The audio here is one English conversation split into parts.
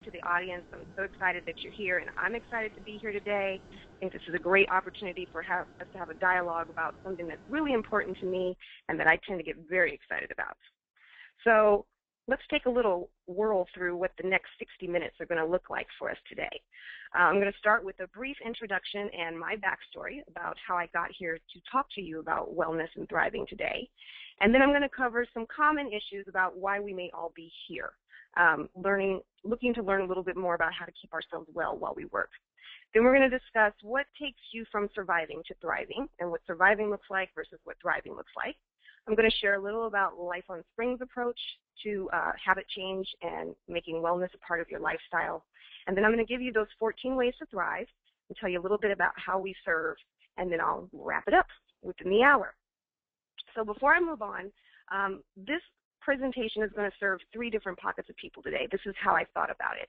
to the audience. I'm so excited that you're here, and I'm excited to be here today. I think this is a great opportunity for us to have a dialogue about something that's really important to me and that I tend to get very excited about. So let's take a little whirl through what the next 60 minutes are going to look like for us today. I'm going to start with a brief introduction and my backstory about how I got here to talk to you about wellness and thriving today. And then I'm going to cover some common issues about why we may all be here, looking to learn a little bit more about how to keep ourselves well while we work. Then we're going to discuss what takes you from surviving to thriving and what surviving looks like versus what thriving looks like. I'm going to share a little about Life on Springs approach to habit change and making wellness a part of your lifestyle. And then I'm going to give you those 14 ways to thrive and tell you a little bit about how we serve, and then I'll wrap it up within the hour. So before I move on, this presentation is going to serve 3 different pockets of people today. This is how I thought about it.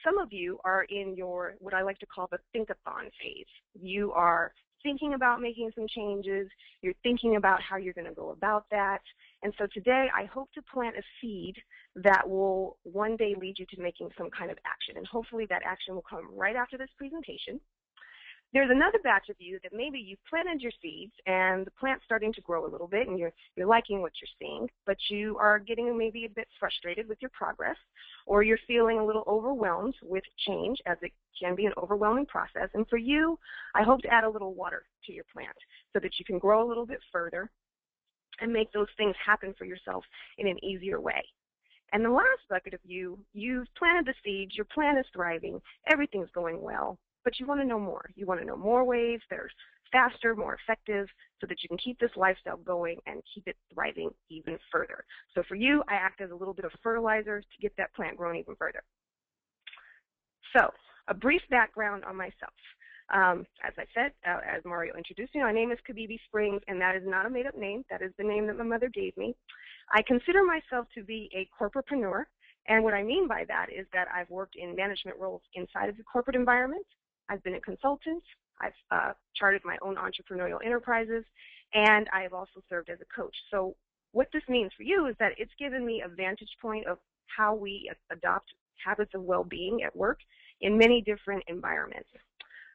Some of you are in your, what I like to call the think-a-thon phase. You are thinking about making some changes. You're thinking about how you're going to go about that. And so today I hope to plant a seed that will one day lead you to making some kind of action. And hopefully that action will come right after this presentation. There's another batch of you that maybe you've planted your seeds and the plant's starting to grow a little bit and you're liking what you're seeing, but you are getting maybe a bit frustrated with your progress, or you're feeling a little overwhelmed with change, as it can be an overwhelming process. And for you, I hope to add a little water to your plant so that you can grow a little bit further and make those things happen for yourself in an easier way. And the last bucket of you, you've planted the seeds, your plant is thriving, everything's going well, but you want to know more. You want to know more ways that are faster, more effective, so that you can keep this lifestyle going and keep it thriving even further. So for you, I act as a little bit of fertilizer to get that plant growing even further. So a brief background on myself. As I said, as Mario introduced me, my name is Kibibi Springs, and that is not a made-up name. That is the name that my mother gave me. I consider myself to be a corporatepreneur, and what I mean by that is that I've worked in management roles inside of the corporate environment. I've been a consultant, I've chartered my own entrepreneurial enterprises, and I have also served as a coach. So what this means for you is that it's given me a vantage point of how we adopt habits of well-being at work in many different environments.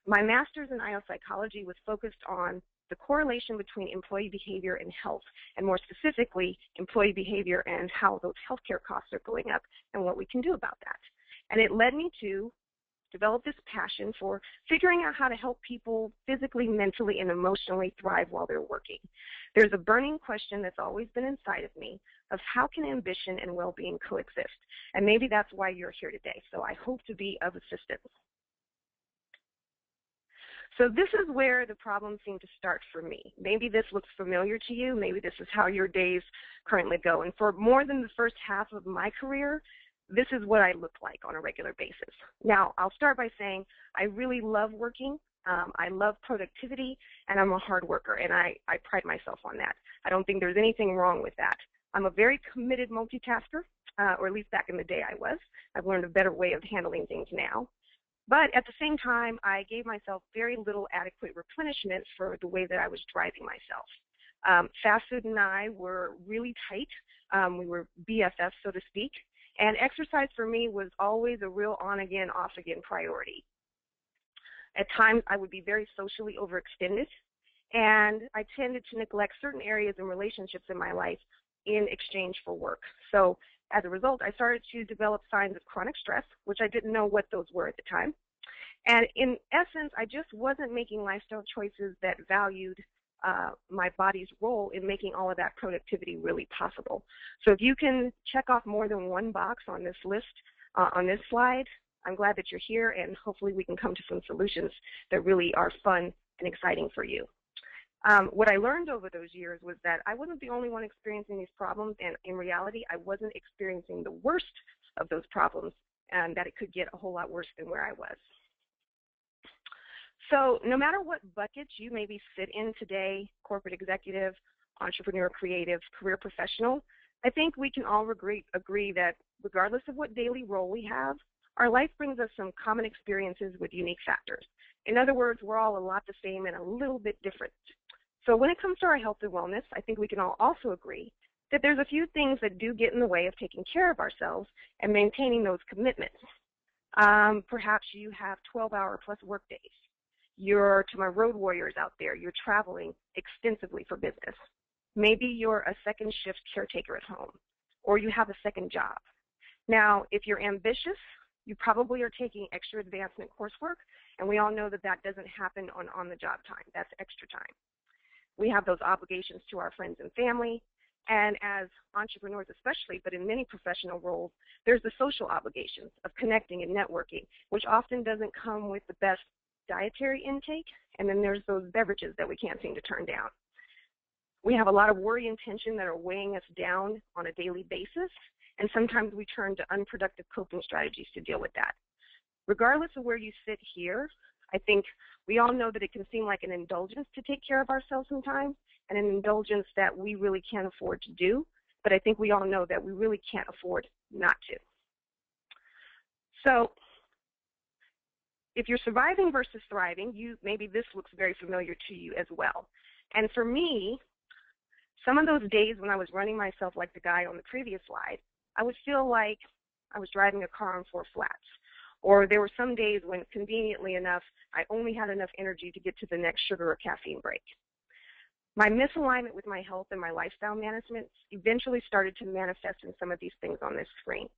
My master's in IO psychology was focused on the correlation between employee behavior and health, and more specifically, employee behavior and how those healthcare costs are going up and what we can do about that. And it led me to develop this passion for figuring out how to help people physically, mentally, and emotionally thrive while they're working. There's a burning question that's always been inside of me of how can ambition and well-being coexist? And maybe that's why you're here today. So I hope to be of assistance. So this is where the problems seem to start for me. Maybe this looks familiar to you. Maybe this is how your days currently go. And for more than the first half of my career, this is what I look like on a regular basis. Now, I'll start by saying I really love working. I love productivity, and I'm a hard worker, and I pride myself on that. I don't think there's anything wrong with that. I'm a very committed multitasker, or at least back in the day I was. I've learned a better way of handling things now. But at the same time, I gave myself very little adequate replenishment for the way that I was driving myself. Fast food and I were really tight. We were BFFs, so to speak. And exercise for me was always a real on-again, off-again priority. At times, I would be very socially overextended, and I tended to neglect certain areas and relationships in my life in exchange for work. So as a result, I started to develop signs of chronic stress, which I didn't know what those were at the time. And in essence, I just wasn't making lifestyle choices that valued my body's role in making all of that productivity really possible. So if you can check off more than one box on this list, on this slide, I'm glad that you're here, and hopefully we can come to some solutions that really are fun and exciting for you. What I learned over those years was that I wasn't the only one experiencing these problems, and in reality, I wasn't experiencing the worst of those problems, and that it could get a whole lot worse than where I was. So no matter what buckets you maybe sit in today, corporate executive, entrepreneur, creative, career professional, I think we can all agree that regardless of what daily role we have, our life brings us some common experiences with unique factors. In other words, we're all a lot the same and a little bit different. So when it comes to our health and wellness, I think we can all also agree that there's a few things that do get in the way of taking care of ourselves and maintaining those commitments. Perhaps you have 12-hour plus work days. You're, to my road warriors out there, you're traveling extensively for business. Maybe you're a second shift caretaker at home, or you have a second job. Now, if you're ambitious, you probably are taking extra advancement coursework, and we all know that that doesn't happen on the job time. That's extra time. We have those obligations to our friends and family, and as entrepreneurs especially, but in many professional roles, there's the social obligations of connecting and networking, which often doesn't come with the best dietary intake, and then there's those beverages that we can't seem to turn down. We have a lot of worry and tension that are weighing us down on a daily basis, and sometimes we turn to unproductive coping strategies to deal with that. Regardless of where you sit here, I think we all know that it can seem like an indulgence to take care of ourselves sometimes, and an indulgence that we really can't afford to do, but I think we all know that we really can't afford not to. So if you're surviving versus thriving, maybe this looks very familiar to you as well. And for me, some of those days when I was running myself like the guy on the previous slide, I would feel like I was driving a car on 4 flats. Or there were some days when, conveniently enough, I only had enough energy to get to the next sugar or caffeine break. My misalignment with my health and my lifestyle management eventually started to manifest in some of these things on this screen.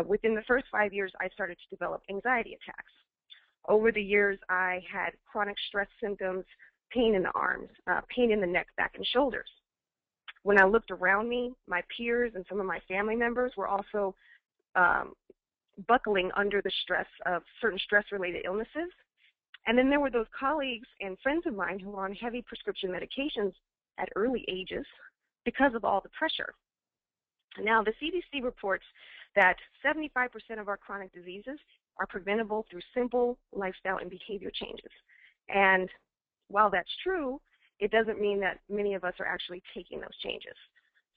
Within the first 5 years, I started to develop anxiety attacks. Over the years, I had chronic stress symptoms, pain in the arms, pain in the neck, back, and shoulders. When I looked around me, my peers and some of my family members were also buckling under the stress of certain stress-related illnesses. And then there were those colleagues and friends of mine who were on heavy prescription medications at early ages because of all the pressure. Now, the CDC reports that 75% of our chronic diseases are preventable through simple lifestyle and behavior changes. And while that's true, it doesn't mean that many of us are actually taking those changes.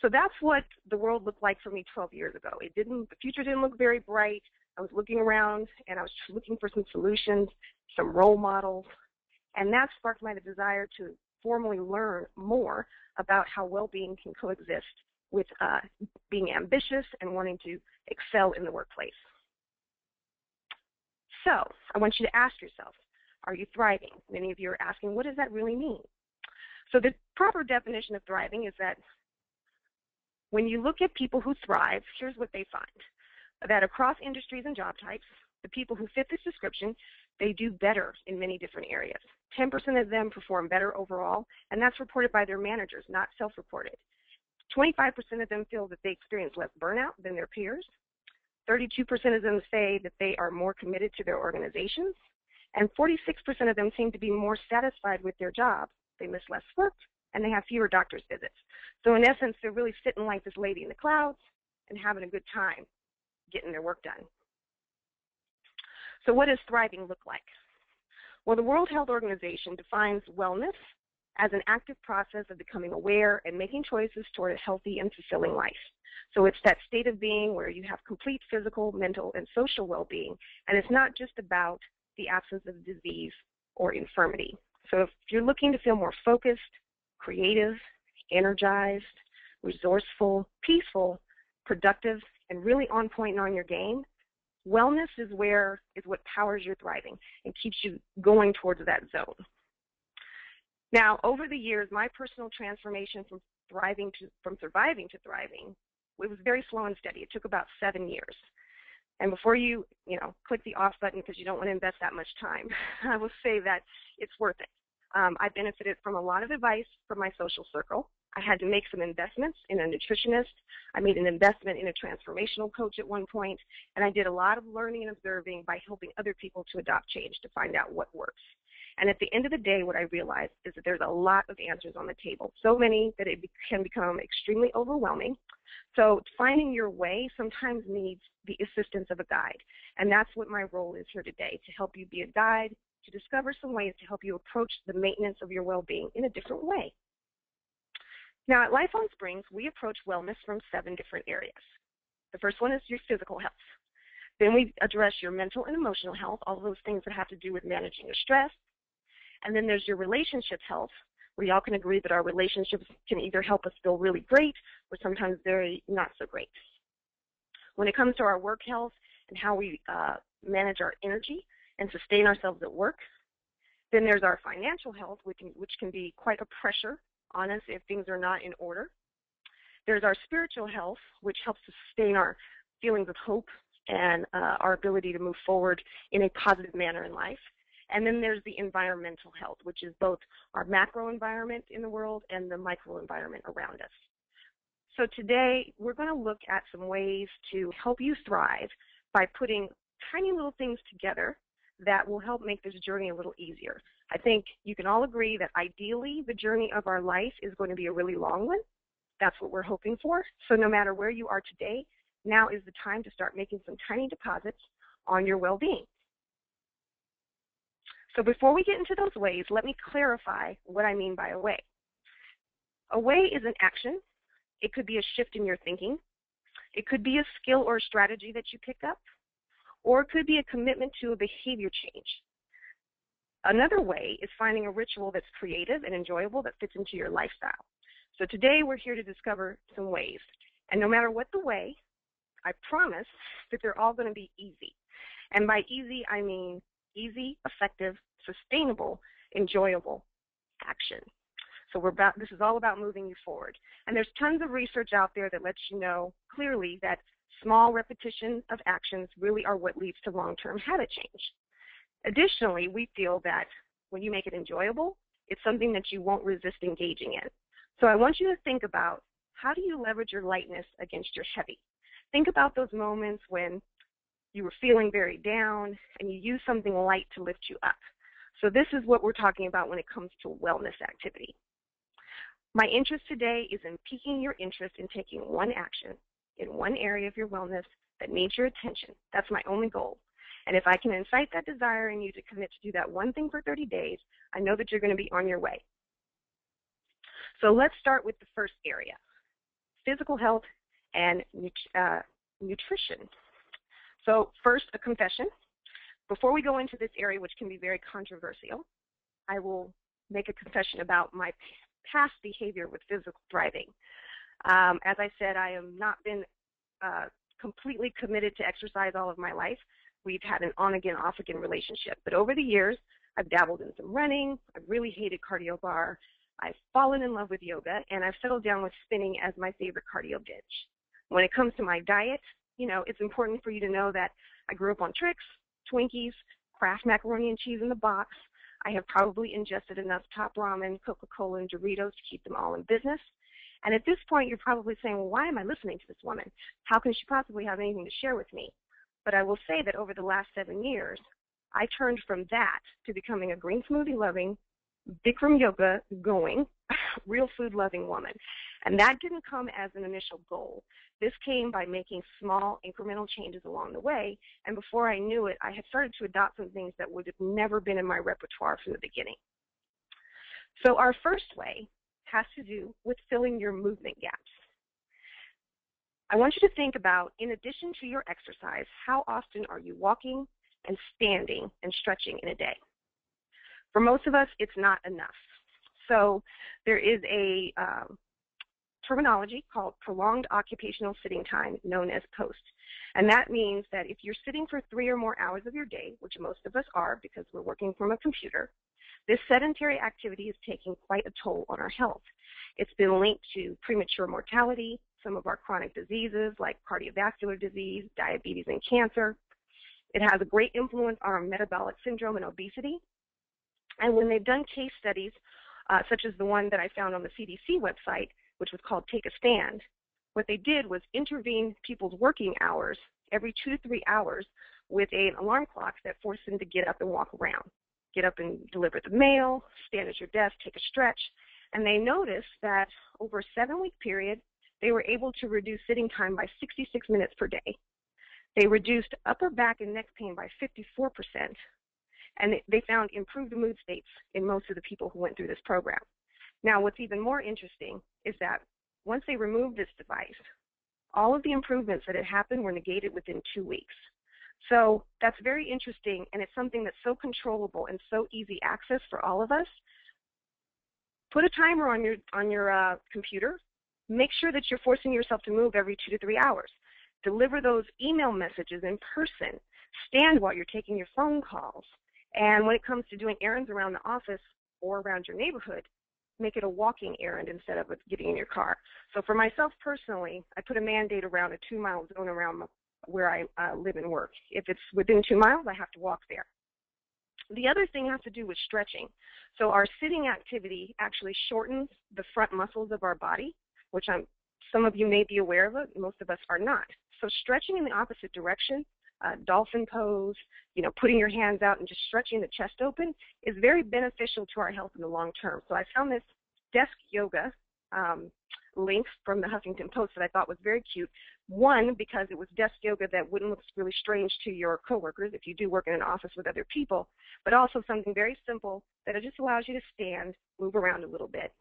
So that's what the world looked like for me 12 years ago. The future didn't look very bright. I was looking around and I was looking for some solutions, some role models, and that sparked my desire to formally learn more about how well-being can coexist with being ambitious and wanting to excel in the workplace. So I want you to ask yourself, are you thriving? Many of you are asking, what does that really mean? So the proper definition of thriving is that when you look at people who thrive, here's what they find. That across industries and job types, the people who fit this description, they do better in many different areas. 10% of them perform better overall, and that's reported by their managers, not self-reported. 25% of them feel that they experience less burnout than their peers. 32% of them say that they are more committed to their organizations, and 46% of them seem to be more satisfied with their job. They miss less work, and they have fewer doctor's visits. So in essence, they're really sitting like this lady in the clouds and having a good time getting their work done. So what does thriving look like? Well, the World Health Organization defines wellness as an active process of becoming aware and making choices toward a healthy and fulfilling life. So it's that state of being where you have complete physical, mental, and social well-being, and it's not just about the absence of disease or infirmity. So if you're looking to feel more focused, creative, energized, resourceful, peaceful, productive, and really on point and on your game, wellness is what powers your thriving and keeps you going towards that zone. Now, over the years, my personal transformation from surviving to thriving, it was very slow and steady. It took about 7 years. And before you click the off button because you don't want to invest that much time, I will say that it's worth it. I benefited from a lot of advice from my social circle. I had to make some investments in a nutritionist. I made an investment in a transformational coach at one point, and I did a lot of learning and observing by helping other people to adopt change to find out what works. And at the end of the day, what I realized is that there's a lot of answers on the table, so many that it can become extremely overwhelming. So finding your way sometimes needs the assistance of a guide, and that's what my role is here today, to help you be a guide, to discover some ways to help you approach the maintenance of your well-being in a different way. Now, at Life on Springs, we approach wellness from 7 different areas. The first one is your physical health. Then we address your mental and emotional health, all of those things that have to do with managing your stress. And then there's your relationship health, We all can agree that our relationships can either help us feel really great or sometimes very not so great. When it comes to our work health and how we manage our energy and sustain ourselves at work, then there's our financial health, which can be quite a pressure on us if things are not in order. There's our spiritual health, which helps sustain our feelings of hope and our ability to move forward in a positive manner in life. And then there's the environmental health, which is both our macro environment in the world and the micro environment around us. So today, we're going to look at some ways to help you thrive by putting tiny little things together that will help make this journey a little easier. I think you can all agree that ideally, the journey of our life is going to be a really long one. That's what we're hoping for. So no matter where you are today, now is the time to start making some tiny deposits on your well-being. So before we get into those ways, let me clarify what I mean by a way. A way is an action. It could be a shift in your thinking. It could be a skill or a strategy that you pick up, or it could be a commitment to a behavior change. Another way is finding a ritual that's creative and enjoyable that fits into your lifestyle. So today we're here to discover some ways. And no matter what the way, I promise that they're all going to be easy. And by easy, I mean easy, effective, sustainable, enjoyable action. So this is all about moving you forward. And there's tons of research out there that lets you know clearly that small repetition of actions really are what leads to long-term habit change. Additionally, we feel that when you make it enjoyable, it's something that you won't resist engaging in. So I want you to think about, how do you leverage your lightness against your heavy? Think about those moments when you were feeling very down and you use something light to lift you up. So this is what we're talking about when it comes to wellness activity. My interest today is in piquing your interest in taking one action in one area of your wellness that needs your attention. That's my only goal. And if I can incite that desire in you to commit to do that one thing for 30 days, I know that you're going to be on your way. So let's start with the first area, physical health and nutrition. So first, a confession. Before we go into this area, which can be very controversial, I will make a confession about my past behavior with physical thriving. As I said, I have not been completely committed to exercise all of my life. We've had an on-again, off-again relationship. But over the years, I've dabbled in some running. I've really hated cardio bar. I've fallen in love with yoga, and I've settled down with spinning as my favorite cardio ditch. When it comes to my diet, it's important for you to know that I grew up on Trix, Twinkies, Kraft macaroni and cheese in the box. I have probably ingested enough Top Ramen, Coca-Cola, and Doritos to keep them all in business. And at this point, you're probably saying, well, why am I listening to this woman? How can she possibly have anything to share with me? But I will say that over the last 7 years, I turned from that to becoming a green smoothie loving, Bikram yoga going, real food loving woman. And that didn't come as an initial goal. This came by making small incremental changes along the way. And before I knew it, I had started to adopt some things that would have never been in my repertoire from the beginning. So our first way has to do with filling your movement gaps. I want you to think about, in addition to your exercise, how often are you walking and standing and stretching in a day? For most of us, it's not enough. So there is a terminology called prolonged occupational sitting time, known as POST. And that means that if you're sitting for 3 or more hours of your day, which most of us are because we're working from a computer, this sedentary activity is taking quite a toll on our health. It's been linked to premature mortality, some of our chronic diseases like cardiovascular disease, diabetes, and cancer. It has a great influence on our metabolic syndrome and obesity. And when they've done case studies, such as the one that I found on the CDC website, which was called Take a Stand, what they did was intervene people's working hours every 2 to 3 hours with an alarm clock that forced them to get up and walk around, get up and deliver the mail, stand at your desk, take a stretch. And they noticed that over a 7-week period, they were able to reduce sitting time by 66 minutes per day. They reduced upper back and neck pain by 54%. And they found improved mood states in most of the people who went through this program. Now, what's even more interesting is that once they removed this device, all of the improvements that had happened were negated within 2 weeks. So that's very interesting, and it's something that's so controllable and so easy access for all of us. Put a timer on your computer. Make sure that you're forcing yourself to move every 2 to 3 hours. Deliver those email messages in person. Stand while you're taking your phone calls. And when it comes to doing errands around the office or around your neighborhood, make it a walking errand instead of getting in your car. So for myself personally, I put a mandate around a 2-mile zone around where I live and work. If it's within 2 miles, I have to walk there. The other thing has to do with stretching. So our sitting activity actually shortens the front muscles of our body, which some of you may be aware of it, most of us are not. So stretching in the opposite direction, dolphin pose, putting your hands out and just stretching the chest open is very beneficial to our health in the long term. So I found this desk yoga link from the Huffington Post that I thought was very cute. One, because it was desk yoga that wouldn't look really strange to your coworkers if you do work in an office with other people, but also something very simple that it just allows you to stand, move around a little bit.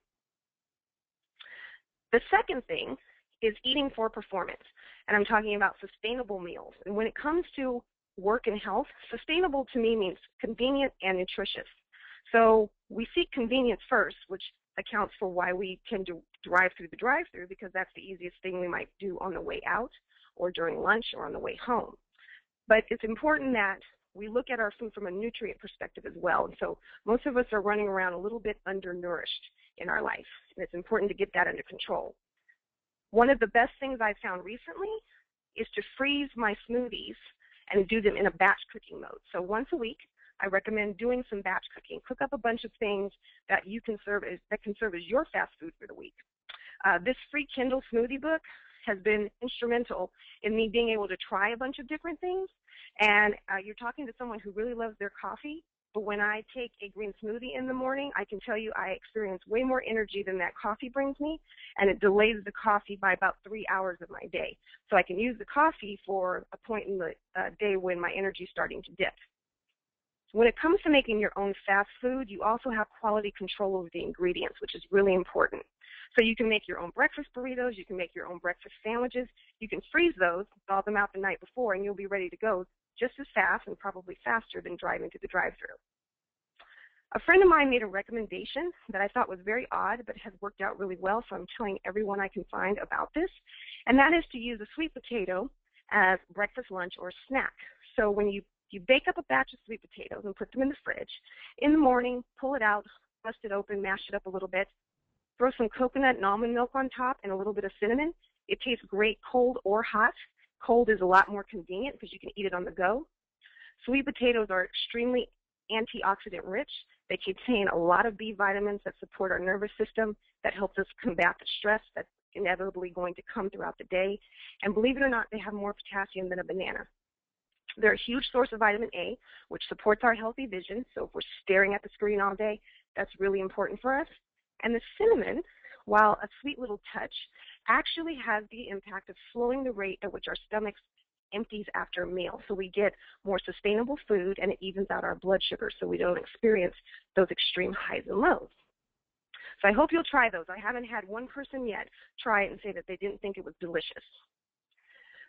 The second thing is eating for performance, and I'm talking about sustainable meals. And when it comes to work and health, sustainable to me means convenient and nutritious. So we seek convenience first, which accounts for why we tend to drive through the drive-through, because that's the easiest thing we might do on the way out or during lunch or on the way home. But it's important that we look at our food from a nutrient perspective as well. And so most of us are running around a little bit undernourished in our life, and it's important to get that under control. One of the best things I've found recently is to freeze my smoothies and do them in a batch cooking mode. So once a week, I recommend doing some batch cooking. Cook up a bunch of things that can serve as your fast food for the week. This free Kindle smoothie book has been instrumental in me being able to try a bunch of different things. And you're talking to someone who really loves their coffee, but when I take a green smoothie in the morning, I can tell you I experience way more energy than that coffee brings me, and it delays the coffee by about 3 hours of my day. So I can use the coffee for a point in the day when my energy is starting to dip. When it comes to making your own fast food, you also have quality control over the ingredients, which is really important. So you can make your own breakfast burritos, you can make your own breakfast sandwiches, you can freeze those, thaw them out the night before, and you'll be ready to go just as fast and probably faster than driving to the drive-thru. A friend of mine made a recommendation that I thought was very odd but has worked out really well, so I'm telling everyone I can find about this, and that is to use a sweet potato as breakfast, lunch, or snack. So when you bake up a batch of sweet potatoes and put them in the fridge. In the morning, pull it out, bust it open, mash it up a little bit, throw some coconut and almond milk on top and a little bit of cinnamon. It tastes great cold or hot. Cold is a lot more convenient because you can eat it on the go. Sweet potatoes are extremely antioxidant rich. They contain a lot of B vitamins that support our nervous system, that helps us combat the stress that's inevitably going to come throughout the day. And believe it or not, they have more potassium than a banana. They're a huge source of vitamin A, which supports our healthy vision. So if we're staring at the screen all day, that's really important for us. And the cinnamon, while a sweet little touch, actually has the impact of slowing the rate at which our stomachs empties after a meal. So we get more sustainable food, and it evens out our blood sugar so we don't experience those extreme highs and lows. So I hope you'll try those. I haven't had one person yet try it and say that they didn't think it was delicious.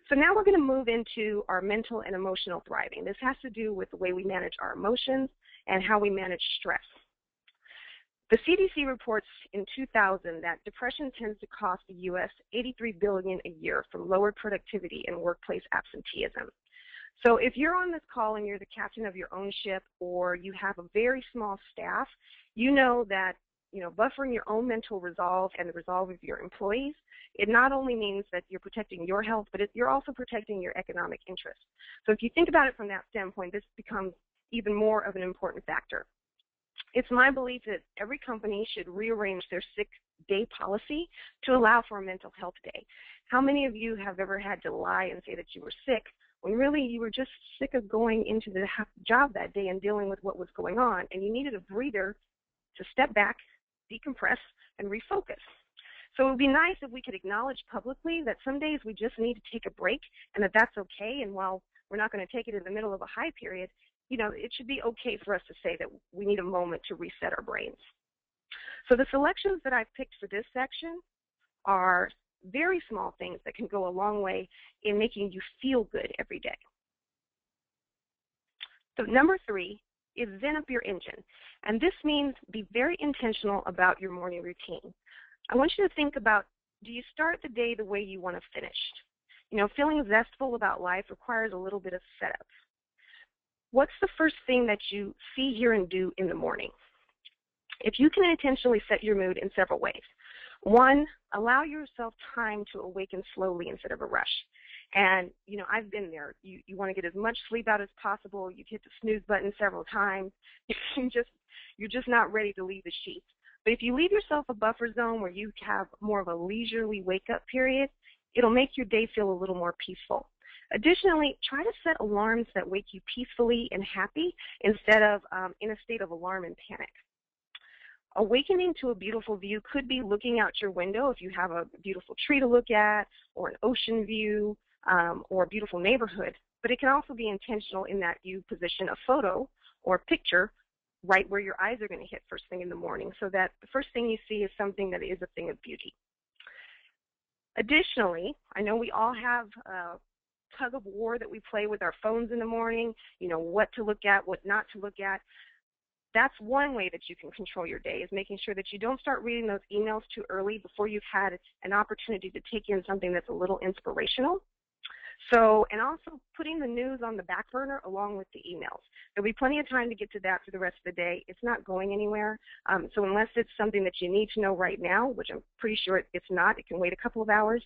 So now we're going to move into our mental and emotional thriving. This has to do with the way we manage our emotions and how we manage stress. The CDC reports in 2000 that depression tends to cost the U.S. $83 billion a year from lowered productivity and workplace absenteeism. So if you're on this call and you're the captain of your own ship, or you have a very small staff, you know that buffering your own mental resolve and the resolve of your employees, it not only means that you're protecting your health, but you're also protecting your economic interests. So if you think about it from that standpoint, this becomes even more of an important factor. It's my belief that every company should rearrange their sick day policy to allow for a mental health day. How many of you have ever had to lie and say that you were sick when really you were just sick of going into the job that day and dealing with what was going on, and you needed a breather to step back, decompress, and refocus? So it would be nice if we could acknowledge publicly that some days we just need to take a break and that that's okay. And while we're not going to take it in the middle of a high period, it should be okay for us to say that we need a moment to reset our brains. So the selections that I've picked for this section are very small things that can go a long way in making you feel good every day. So number 3 is zen up your engine. And this means be very intentional about your morning routine. I want you to think about, do you start the day the way you want to finish? You know, feeling zestful about life requires a little bit of setup. What's the first thing that you see, hear, and do in the morning? If you can intentionally set your mood in several ways. One, allow yourself time to awaken slowly instead of a rush. And, you know, I've been there. You want to get as much sleep out as possible. You hit the snooze button several times. You're just not ready to leave the sheets. But if you leave yourself a buffer zone where you have more of a leisurely wake-up period, it'll make your day feel a little more peaceful. Additionally, try to set alarms that wake you peacefully and happy instead of in a state of alarm and panic. Awakening to a beautiful view could be looking out your window if you have a beautiful tree to look at, or an ocean view, or a beautiful neighborhood. But it can also be intentional in that you position a photo or picture right where your eyes are going to hit first thing in the morning, so that the first thing you see is something that is a thing of beauty. Additionally, I know we all have a tug of war that we play with our phones in the morning, you know, what to look at, what not to look at. That's one way that you can control your day, is making sure that you don't start reading those emails too early before you've had an opportunity to take in something that's a little inspirational. So, and also putting the news on the back burner along with the emails. There'll be plenty of time to get to that for the rest of the day. It's not going anywhere. So unless it's something that you need to know right now, which I'm pretty sure it's not, it can wait a couple of hours,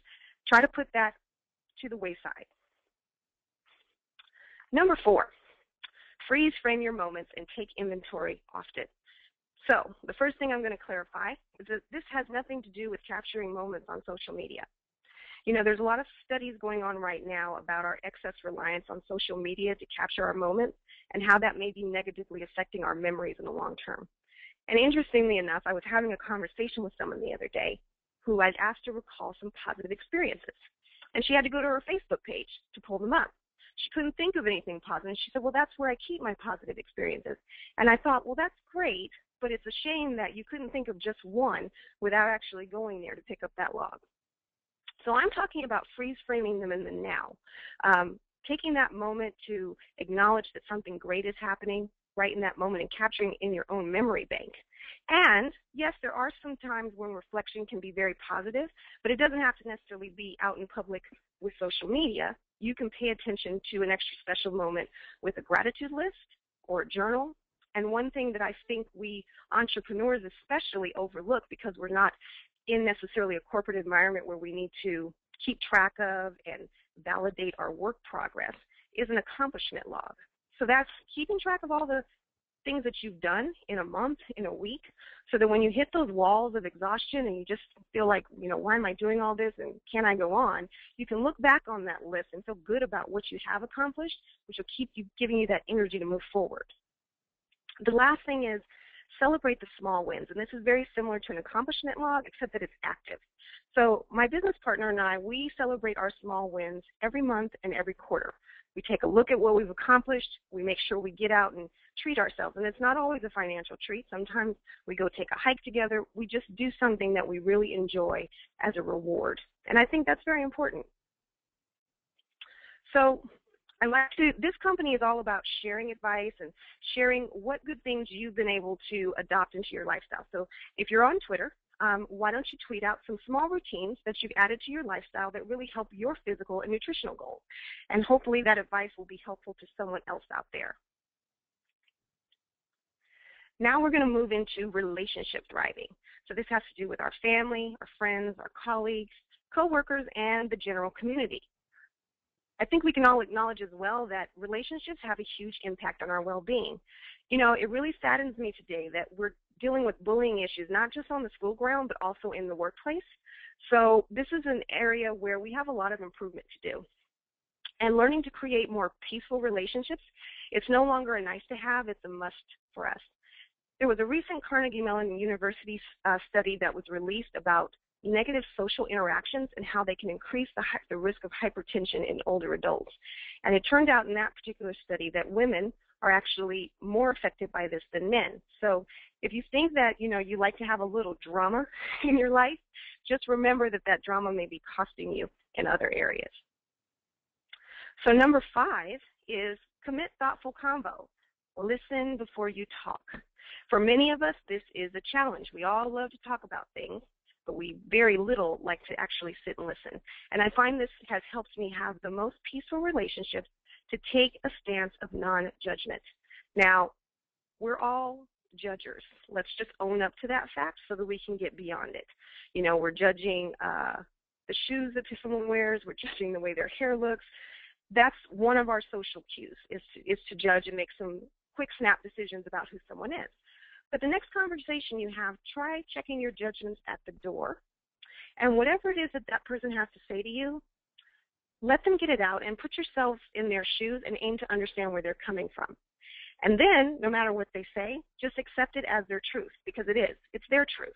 try to put that to the wayside. Number 4, freeze frame your moments and take inventory often. So the first thing I'm going to clarify is that this has nothing to do with capturing moments on social media. You know, there's a lot of studies going on right now about our excess reliance on social media to capture our moments and how that may be negatively affecting our memories in the long term. And interestingly enough, I was having a conversation with someone the other day who I'd asked to recall some positive experiences. And she had to go to her Facebook page to pull them up. She couldn't think of anything positive. She said, well, that's where I keep my positive experiences. And I thought, well, that's great, but it's a shame that you couldn't think of just one without actually going there to pick up that log. So I'm talking about freeze framing them in the now, taking that moment to acknowledge that something great is happening right in that moment and capturing it in your own memory bank. And yes, there are some times when reflection can be very positive, but it doesn't have to necessarily be out in public with social media. You can pay attention to an extra special moment with a gratitude list or a journal. And one thing that I think we entrepreneurs especially overlook, because we're not in necessarily a corporate environment where we need to keep track of and validate our work progress, is an accomplishment log. So that's keeping track of all the things that you've done in a month, in a week, so that when you hit those walls of exhaustion and you just feel like, you know, why am I doing all this and can I go on, you can look back on that list and feel good about what you have accomplished, which will keep you, giving you that energy to move forward. The last thing is celebrate the small wins, and this is very similar to an accomplishment log, except that it's active. So my business partner and I, we celebrate our small wins every month and every quarter. We take a look at what we've accomplished. We make sure we get out and treat ourselves, and it's not always a financial treat. Sometimes we go take a hike together. We just do something that we really enjoy as a reward, and I think that's very important. So this company is all about sharing advice and sharing what good things you've been able to adopt into your lifestyle. So if you're on Twitter, why don't you tweet out some small routines that you've added to your lifestyle that really help your physical and nutritional goals. And hopefully that advice will be helpful to someone else out there. Now we're going to move into relationship thriving. So this has to do with our family, our friends, our colleagues, coworkers, and the general community. I think we can all acknowledge as well that relationships have a huge impact on our well-being. You know, it really saddens me today that we're dealing with bullying issues, not just on the school ground, but also in the workplace. So this is an area where we have a lot of improvement to do. And learning to create more peaceful relationships, it's no longer a nice to have, it's a must for us. There was a recent Carnegie Mellon University study that was released about negative social interactions and how they can increase the risk of hypertension in older adults. And it turned out in that particular study that women are actually more affected by this than men. So if you think that, you know, you like to have a little drama in your life, just remember that that drama may be costing you in other areas. So number 5 is commit thoughtful convo. Listen before you talk. For many of us, this is a challenge. We all love to talk about things, but we very little like to actually sit and listen. And I find this has helped me have the most peaceful relationships to take a stance of non-judgment. Now, we're all judgers. Let's just own up to that fact so that we can get beyond it. You know, we're judging the shoes that someone wears. We're judging the way their hair looks. That's one of our social cues, is to judge and make some quick snap decisions about who someone is. But the next conversation you have, try checking your judgments at the door. And whatever it is that that person has to say to you, let them get it out and put yourself in their shoes and aim to understand where they're coming from. And then, no matter what they say, just accept it as their truth, because it is. It's their truth.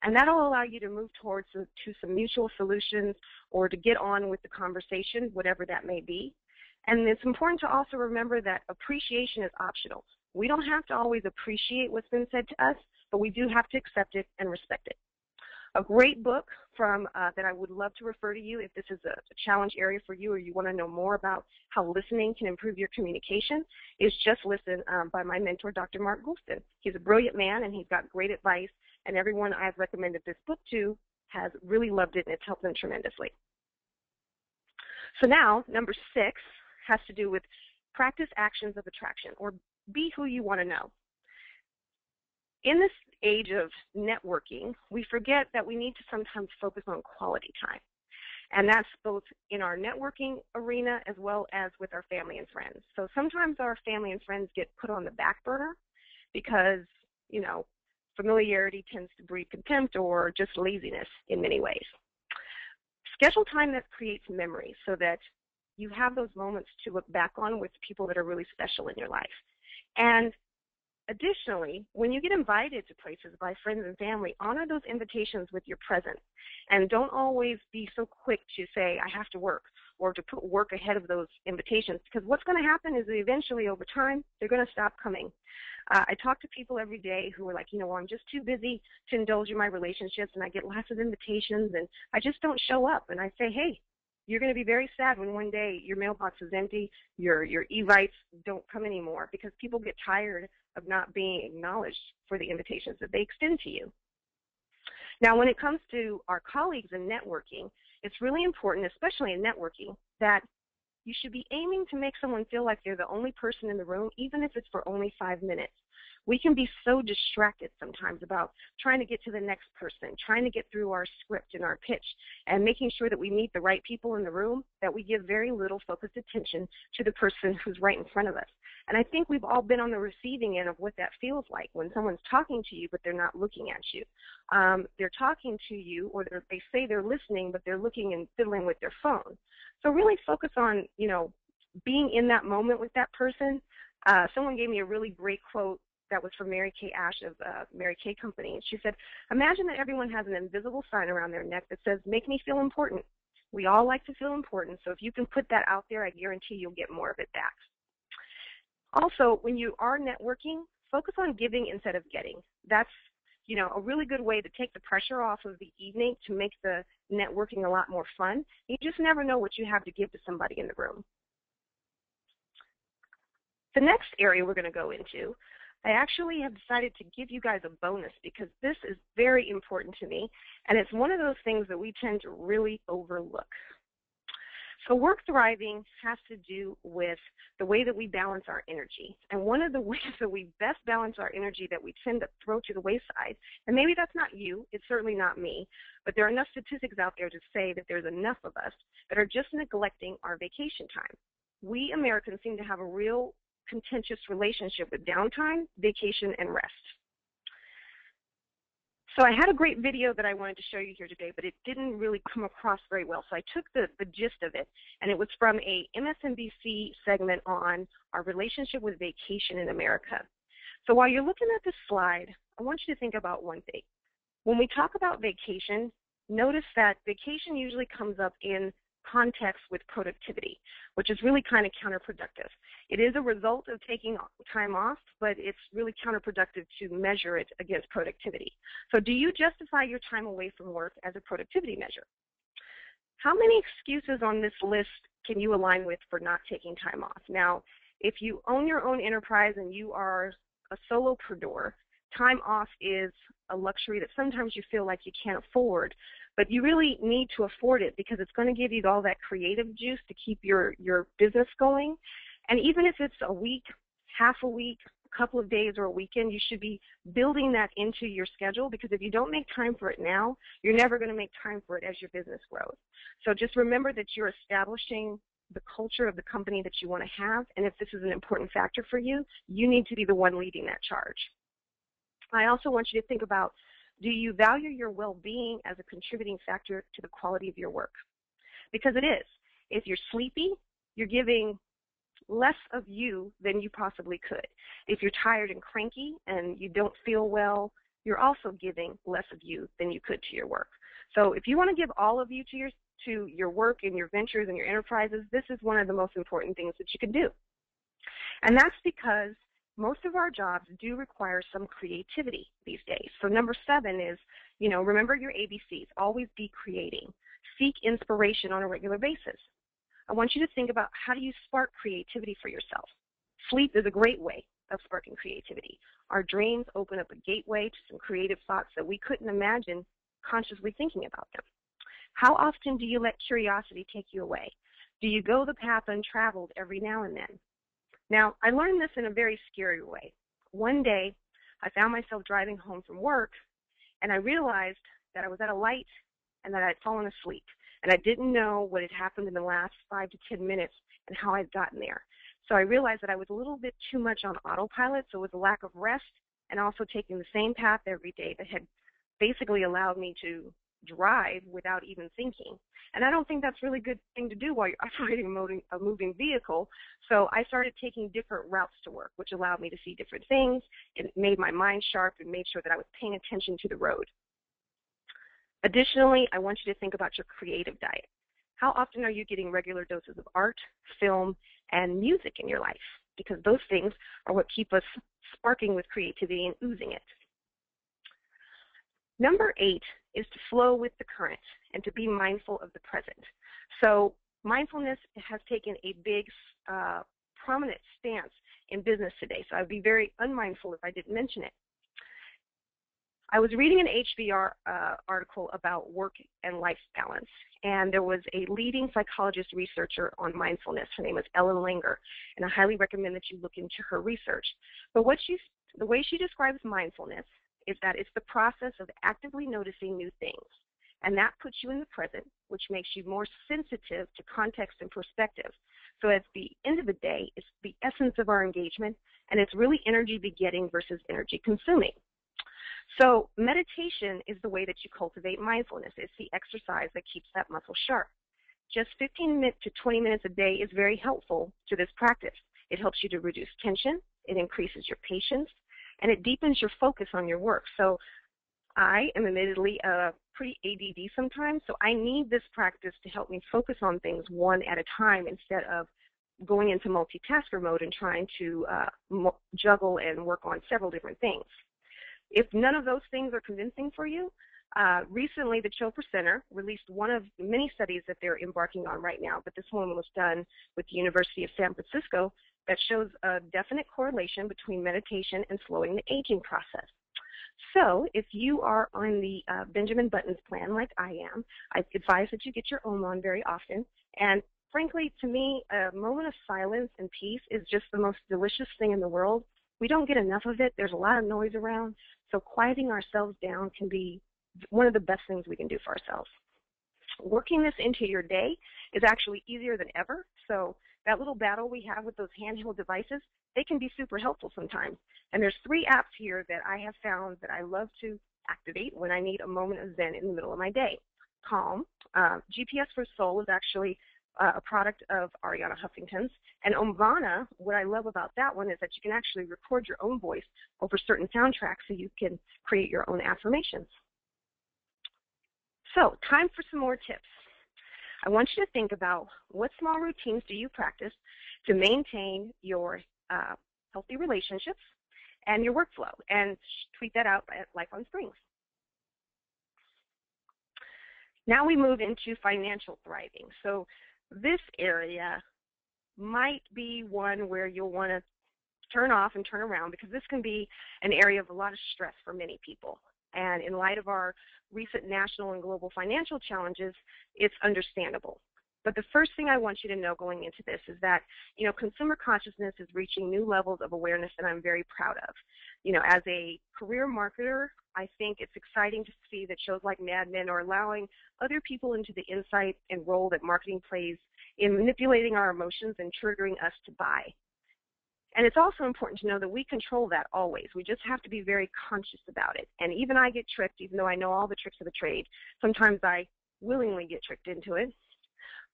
And that will allow you to move towards to some mutual solutions or to get on with the conversation, whatever that may be. And it's important to also remember that appreciation is optional. We don't have to always appreciate what's been said to us, but we do have to accept it and respect it. A great book from that I would love to refer to you if this is a challenge area for you or you want to know more about how listening can improve your communication is Just Listen by my mentor, Dr. Mark Goulston. He's a brilliant man and he's got great advice, and everyone I've recommended this book to has really loved it and it's helped them tremendously. So now, number 6 has to do with practice actions of attraction, or be who you want to know. In this age of networking, we forget that we need to sometimes focus on quality time. And that's both in our networking arena as well as with our family and friends. So sometimes our family and friends get put on the back burner because, you know, familiarity tends to breed contempt or just laziness in many ways. Schedule time that creates memories so that you have those moments to look back on with people that are really special in your life. And additionally, when you get invited to places by friends and family, honor those invitations with your presence. And don't always be so quick to say, I have to work, or to put work ahead of those invitations. Because what's going to happen is that eventually, over time, they're going to stop coming. I talk to people every day who are like, you know, well, I'm just too busy to indulge in my relationships, and I get lots of invitations, and I just don't show up. And I say, hey, you're going to be very sad when one day your mailbox is empty, your evites don't come anymore, because people get tired of not being acknowledged for the invitations that they extend to you. Now, when it comes to our colleagues in networking, it's really important, especially in networking, that you should be aiming to make someone feel like they're the only person in the room, even if it's for only 5 minutes. We can be so distracted sometimes about trying to get to the next person, trying to get through our script and our pitch, and making sure that we meet the right people in the room, that we give very little focused attention to the person who's right in front of us. And I think we've all been on the receiving end of what that feels like when someone's talking to you, but they're not looking at you. They're talking to you, or they say they're listening, but they're looking and fiddling with their phone. So really focus on, you know, being in that moment with that person. Someone gave me a really great quote that was from Mary Kay Ash of Mary Kay Company. And she said, imagine that everyone has an invisible sign around their neck that says, make me feel important. We all like to feel important, so if you can put that out there, I guarantee you'll get more of it back. Also, when you are networking, focus on giving instead of getting. That's, you know, a really good way to take the pressure off of the evening to make the networking a lot more fun. You just never know what you have to give to somebody in the room. The next area we're going to go into, I actually have decided to give you guys a bonus because this is very important to me, and it's one of those things that we tend to really overlook. So work thriving has to do with the way that we balance our energy. And one of the ways that we best balance our energy that we tend to throw to the wayside, and maybe that's not you, it's certainly not me, but there are enough statistics out there to say that there's enough of us that are just neglecting our vacation time. We Americans seem to have a real contentious relationship with downtime, vacation, and rest. So I had a great video that I wanted to show you here today, but it didn't really come across very well. So I took the gist of it, and it was from a MSNBC segment on our relationship with vacation in America. So while you're looking at this slide, I want you to think about one thing. When we talk about vacation, notice that vacation usually comes up in context with productivity, which is really kind of counterproductive. It is a result of taking time off, but it's really counterproductive to measure it against productivity. So do you justify your time away from work as a productivity measure? How many excuses on this list can you align with for not taking time off? Now, If you own your own enterprise and you are a solopreneur, time off is a luxury that sometimes you feel like you can't afford, but you really need to afford it because it's going to give you all that creative juice to keep your business going. And even if it's a week, half a week, a couple of days, or a weekend, you should be building that into your schedule, because if you don't make time for it now, you're never going to make time for it as your business grows. So just remember that you're establishing the culture of the company that you want to have, and if this is an important factor for you, you need to be the one leading that charge. I also want you to think about, do you value your well-being as a contributing factor to the quality of your work? Because it is. If you're sleepy, you're giving less of you than you possibly could. If you're tired and cranky and you don't feel well, you're also giving less of you than you could to your work. So if you want to give all of you to your work and your ventures and your enterprises, this is one of the most important things that you can do. And that's because most of our jobs do require some creativity these days. So number 7 is, remember your ABCs. Always be creating. Seek inspiration on a regular basis. I want you to think about, how do you spark creativity for yourself? Sleep is a great way of sparking creativity. Our dreams open up a gateway to some creative thoughts that we couldn't imagine consciously thinking about them. How often do you let curiosity take you away? Do you go the path untraveled every now and then? Now, I learned this in a very scary way. One day, I found myself driving home from work, and I realized that I was at a light and that I'd fallen asleep. And I didn't know what had happened in the last 5 to 10 minutes and how I'd gotten there. So I realized that I was a little bit too much on autopilot, so it was a lack of rest and also taking the same path every day that had basically allowed me to drive without even thinking. And I don't think that's a really good thing to do while you're operating a moving vehicle. So I started taking different routes to work, which allowed me to see different things. It made my mind sharp and made sure that I was paying attention to the road. Additionally, I want you to think about your creative diet. How often are you getting regular doses of art, film, and music in your life? Because those things are what keep us sparking with creativity and oozing it. Number 8 is to flow with the current and to be mindful of the present. So mindfulness has taken a big, prominent stance in business today. So I'd be very unmindful if I didn't mention it. I was reading an HBR article about work and life balance, and there was a leading psychologist researcher on mindfulness. Her name is Ellen Langer, and I highly recommend that you look into her research. But the way she describes mindfulness is that it's the process of actively noticing new things, and that puts you in the present, which makes you more sensitive to context and perspective. So at the end of the day, it's the essence of our engagement, and it's really energy begetting versus energy consuming. So meditation is the way that you cultivate mindfulness. It's the exercise that keeps that muscle sharp. Just 15 to 20 minutes a day is very helpful to this practice. It helps you to reduce tension, it increases your patience, and it deepens your focus on your work. So I am admittedly pretty ADD sometimes, so I need this practice to help me focus on things one at a time instead of going into multitasker mode and trying to juggle and work on several different things. If none of those things are convincing for you, recently the Chopra Center released one of many studies that they're embarking on right now, but this one was done with the University of San Francisco that shows a definite correlation between meditation and slowing the aging process. So if you are on the Benjamin Buttons plan like I am, I advise that you get your OM on very often. And frankly, to me, a moment of silence and peace is just the most delicious thing in the world. We don't get enough of it. There's a lot of noise around. So quieting ourselves down can be one of the best things we can do for ourselves. Working this into your day is actually easier than ever. So that little battle we have with those handheld devices, they can be super helpful sometimes. And there's 3 apps here that I have found that I love to activate when I need a moment of zen in the middle of my day. Calm, GPS for Soul is actually a product of Ariana Huffington's. And Omvana, what I love about that one is that you can actually record your own voice over certain soundtracks so you can create your own affirmations. So, time for some more tips. I want you to think about what small routines do you practice to maintain your healthy relationships and your workflow, and tweet that out at Life on Springs. Now we move into financial thriving. So this area might be one where you'll want to turn off and turn around, because this can be an area of a lot of stress for many people. And in light of our recent national and global financial challenges, it's understandable. But the first thing I want you to know going into this is that, consumer consciousness is reaching new levels of awareness that I'm very proud of. As a career marketer, I think it's exciting to see that shows like Mad Men are allowing other people into the insight and role that marketing plays in manipulating our emotions and triggering us to buy. And it's also important to know that we control that always. We just have to be very conscious about it. And even I get tricked, even though I know all the tricks of the trade. Sometimes I willingly get tricked into it.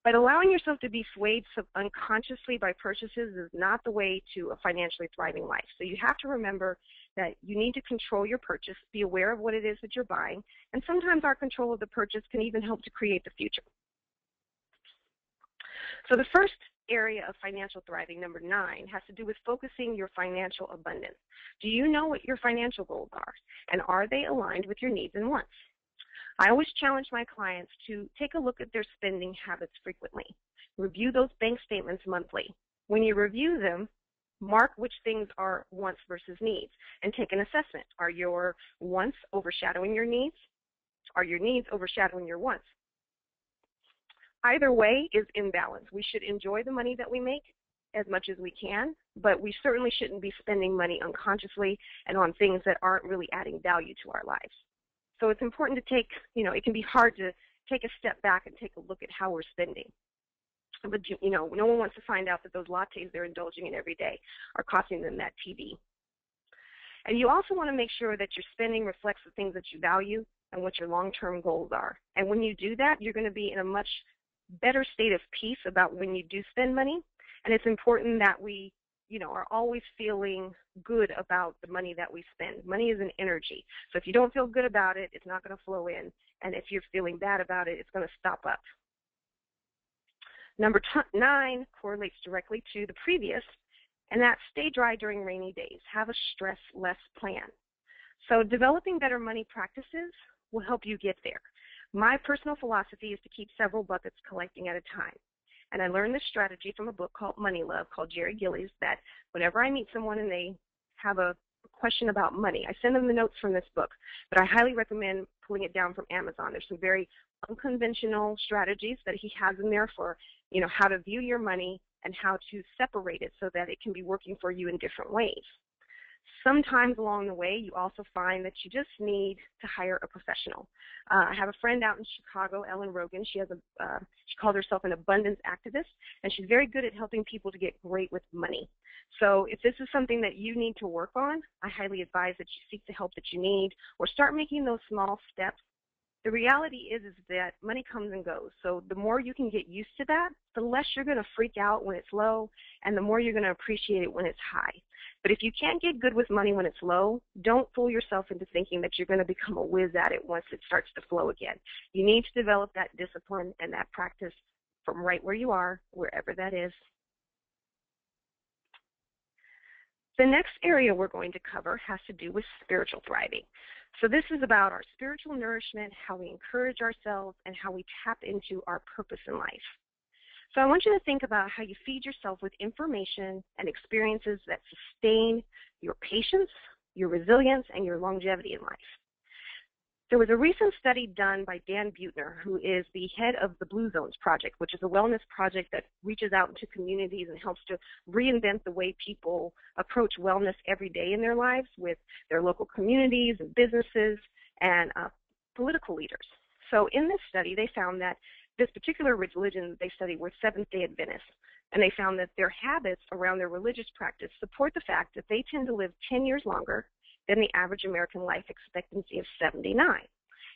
But allowing yourself to be swayed unconsciously by purchases is not the way to a financially thriving life. So you have to remember that you need to control your purchase, be aware of what it is that you're buying, and sometimes our control of the purchase can even help to create the future. So the first area of financial thriving, number 9, has to do with focusing your financial abundance. Do you know what your financial goals are, and are they aligned with your needs and wants? I always challenge my clients to take a look at their spending habits frequently. Review those bank statements monthly. When you review them, mark which things are wants versus needs, and take an assessment. Are your wants overshadowing your needs? Are your needs overshadowing your wants? Either way is imbalance. We should enjoy the money that we make as much as we can, but we certainly shouldn't be spending money unconsciously and on things that aren't really adding value to our lives. So it's important to take, it can be hard to take a step back and take a look at how we're spending. But, no one wants to find out that those lattes they're indulging in every day are costing them that TV. And you also want to make sure that your spending reflects the things that you value and what your long-term goals are. And when you do that, you're going to be in a much better state of peace about when you do spend money. And it's important that we, are always feeling good about the money that we spend. Money is an energy. So if you don't feel good about it, it's not going to flow in. And if you're feeling bad about it, it's going to stop up. Number 9 correlates directly to the previous, and that's stay dry during rainy days. Have a stress-less plan. So developing better money practices will help you get there. My personal philosophy is to keep several buckets collecting at a time. And I learned this strategy from a book called Money Love, called Jerry Gillies, that whenever I meet someone and they have a question about money, I send them the notes from this book. But I highly recommend pulling it down from Amazon. There's some very unconventional strategies that he has in there for, how to view your money and how to separate it so that it can be working for you in different ways. Sometimes along the way, you also find that you just need to hire a professional. I have a friend out in Chicago, Ellen Rogan. She calls herself an abundance activist, and she's very good at helping people to get great with money. So if this is something that you need to work on, I highly advise that you seek the help that you need or start making those small steps. The reality is that money comes and goes. So the more you can get used to that, the less you're going to freak out when it's low, and the more you're going to appreciate it when it's high. But if you can't get good with money when it's low, don't fool yourself into thinking that you're going to become a whiz at it once it starts to flow again. You need to develop that discipline and that practice from right where you are, wherever that is. The next area we're going to cover has to do with spiritual thriving. So this is about our spiritual nourishment, how we encourage ourselves, and how we tap into our purpose in life. So I want you to think about how you feed yourself with information and experiences that sustain your patience, your resilience, and your longevity in life. There was a recent study done by Dan Buettner, who is the head of the Blue Zones Project, which is a wellness project that reaches out into communities and helps to reinvent the way people approach wellness every day in their lives with their local communities and businesses and political leaders. So in this study, they found that this particular religion they studied were Seventh-day Adventists, and they found that their habits around their religious practice support the fact that they tend to live 10 years longer than the average American life expectancy of 79.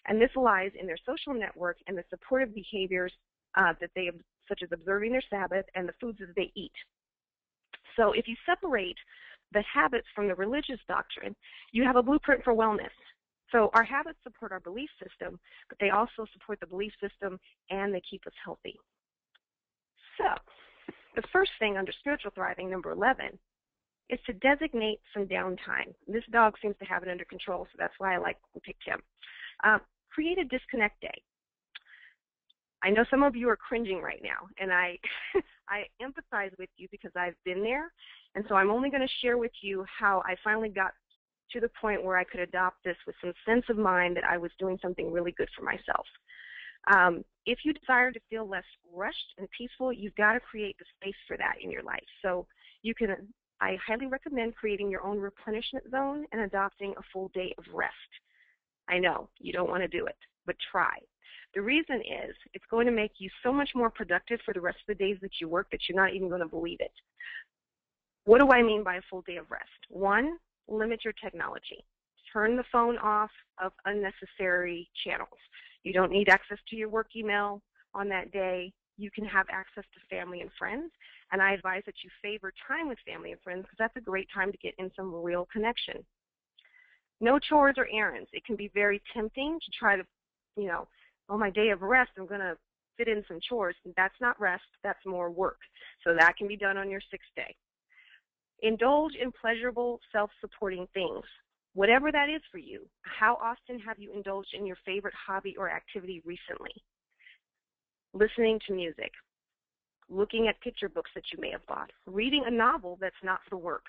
And this lies in their social network and the supportive behaviors such as observing their Sabbath and the foods that they eat. So if you separate the habits from the religious doctrine, you have a blueprint for wellness. So our habits support our belief system, but they also support the belief system and they keep us healthy. So the first thing under spiritual thriving, number 11, is to designate some downtime. This dog seems to have it under control, so that's why I picked him. Create a disconnect day. I know some of you are cringing right now, and I empathize with you because I've been there, and so I'm only going to share with you how I finally got to the point where I could adopt this with some sense of mind that I was doing something really good for myself. If you desire to feel less rushed and peaceful, you've got to create the space for that in your life. So I highly recommend creating your own replenishment zone and adopting a full day of rest. I know you don't want to do it, but try. The reason is it's going to make you so much more productive for the rest of the days that you work that you're not even going to believe it. What do I mean by a full day of rest? One, limit your technology. Turn the phone off of unnecessary channels. You don't need access to your work email on that day. You can have access to family and friends, and I advise that you favor time with family and friends because that's a great time to get in some real connection. No chores or errands. It can be very tempting to try to, on my day of rest, I'm going to fit in some chores. That's not rest. That's more work. So that can be done on your sixth day. Indulge in pleasurable, self-supporting things. Whatever that is for you, how often have you indulged in your favorite hobby or activity recently? Listening to music, looking at picture books that you may have bought, reading a novel that's not for work.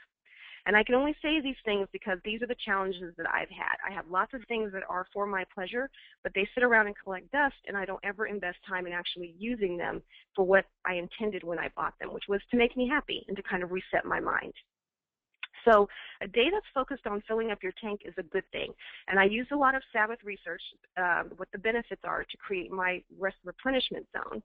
And I can only say these things because these are the challenges that I've had. I have lots of things that are for my pleasure, but they sit around and collect dust, and I don't ever invest time in actually using them for what I intended when I bought them, which was to make me happy and to kind of reset my mind. So a day that's focused on filling up your tank is a good thing. And I used a lot of Sabbath research, what the benefits are to create my rest replenishment zone.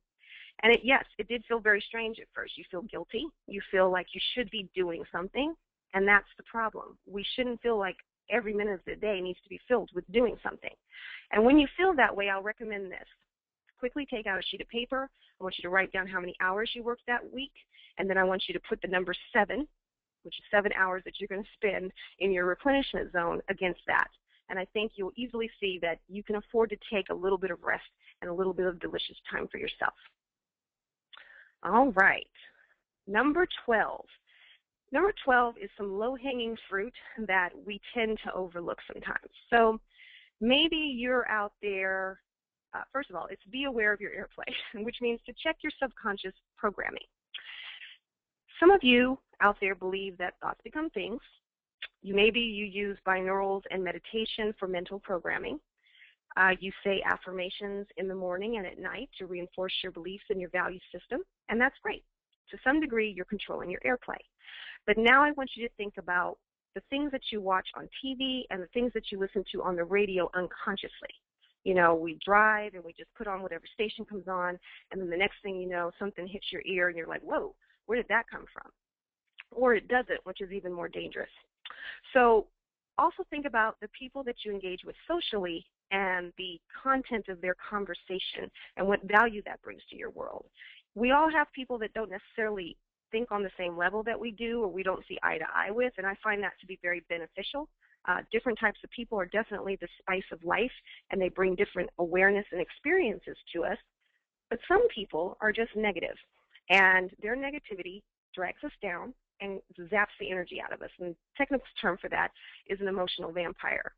And yes, it did feel very strange at first. You feel guilty. You feel like you should be doing something. And that's the problem. We shouldn't feel like every minute of the day needs to be filled with doing something. And when you feel that way, I'll recommend this. Quickly take out a sheet of paper. I want you to write down how many hours you worked that week. And then I want you to put the number 7, which is 7 hours that you're going to spend in your replenishment zone against that. And I think you'll easily see that you can afford to take a little bit of rest and a little bit of delicious time for yourself. All right. Number 12. Number 12 is some low-hanging fruit that we tend to overlook sometimes. So maybe you're out there, first of all, it's be aware of your airplay, which means to check your subconscious programming. Some of you out there believe that thoughts become things. Maybe you use binaurals and meditation for mental programming. You say affirmations in the morning and at night to reinforce your beliefs and your value system, and that's great. To some degree, you're controlling your airplay. But now I want you to think about the things that you watch on TV and the things that you listen to on the radio unconsciously. You know, we drive and we just put on whatever station comes on, and then the next thing you know, something hits your ear and you're like, whoa, where did that come from? Or it doesn't, which is even more dangerous. So also think about the people that you engage with socially and the content of their conversation and what value that brings to your world. We all have people that don't necessarily think on the same level that we do, or we don't see eye to eye with, and I find that to be very beneficial. Different types of people are definitely the spice of life, and they bring different awareness and experiences to us, but some people are just negative, and their negativity drags us down and zaps the energy out of us, and the technical term for that is an emotional vampire.